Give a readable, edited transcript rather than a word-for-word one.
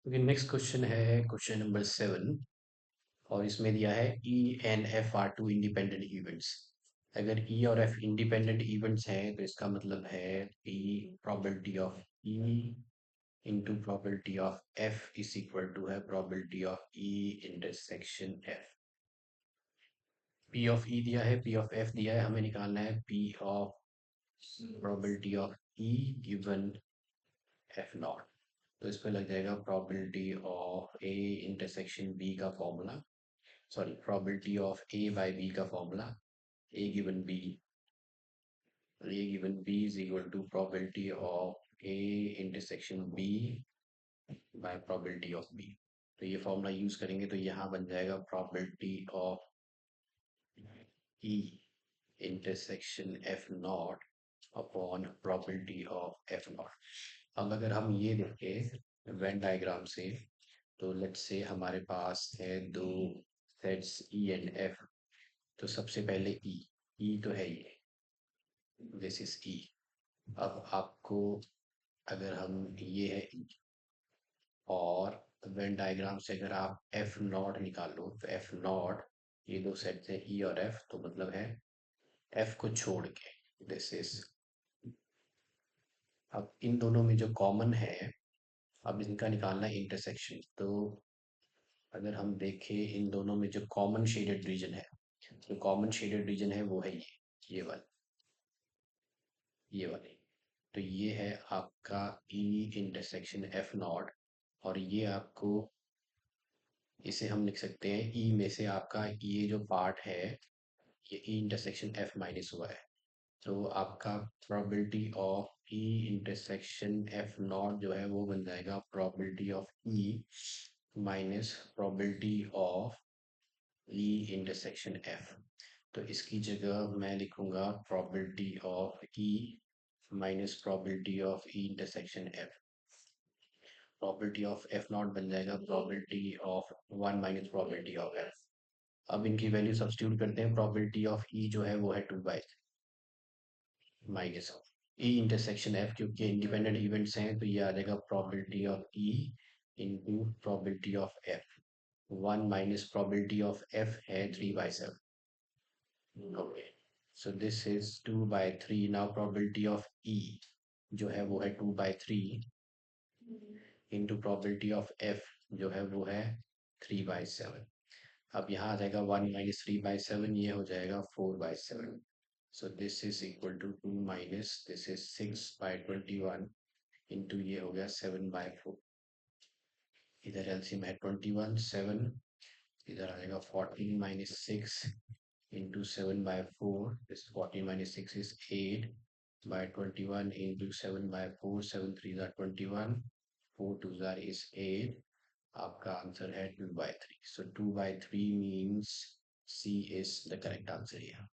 Okay, next question है question number 7। और इसमें दिया है E and F are two independent events. अगर ई और एफ इंडिपेंडेंट इवेंट्स हैं तो इसका मतलब है P probability of E into probability of F is equal to है probability of E intersection F. P of E दिया है, पी ऑफ एफ दिया है, हमें निकालना है P of probability of E given F not. तो इस पर लग जाएगा probability of A intersection B का formula, sorry probability of A by B का formula. A given B, is equal to probability of A intersection B by probability of B. तो ये formula use करेंगे तो यहाँ बन जाएगा probability of E intersection F not upon probability of F not. अब अगर हम ये देखें वेन डायग्राम से, तो लेट्स से हमारे पास है दो सेट्स ई एंड एफ। तो सबसे पहले ई तो है ये, दिस इज ई। अब आपको, अगर हम ये है ई, और वेन डायग्राम से अगर आप एफ नॉट निकाल लो तो एफ नॉट, ये दो सेट्स हैं ई और एफ, तो मतलब है एफ को छोड़ के दिस इज। अब इन दोनों में जो कॉमन है, अब इनका निकालना है इंटरसेक्शन। तो अगर हम देखें इन दोनों में जो कॉमन शेडेड रीजन है, जो कॉमन शेडेड रीजन है वो है ये वाला, ये वाले। तो ये है आपका ई इंटरसेक्शन एफ नॉट। और ये आपको, इसे हम लिख सकते हैं ई में से आपका ये जो पार्ट है, ये ई इंटरसेक्शन एफ माइनस हुआ है। तो आपका probability of E intersection F not जो है वो बन जाएगा probability of E minus probability of E intersection F. तो इसकी जगह मैं लिखूंगा probability of E minus probability of E intersection F. Probability of F not बन जाएगा probability of one minus probability of F. अब इनकी वैल्यू सब्स्टिट्यूट करते हैं। प्रोबेबिलिटी ऑफ ई जो है वो है 2 by minus E intersection F, क्योंकि इंडिपेंडेंट इवेंट्स हैं तो ये आ जाएगा probability of E into probability of F. One minus probability of F है 3/7। Okay, so this is 2/3। Now probability of E जो है वो है 2/3 इंटू प्रोबेबिलिटी ऑफ एफ जो है वो है 3/7। अब यहाँ आ जाएगा 1 - 3/7, ये हो जाएगा 4/7। So this is equal to 2 minus this is 6/21 into ये हो गया 7/4। इधर एलसीएम है 21 7, इधर आ जाएगा 14 - 6 इंटू 7/4। This 14 - 6 is 8/21 into 7/4। 7 3 ज़ा 21, 4 2 ज़ा इज 8। आपका आंसर है 2/3। So 2/3 means C is the correct answer here.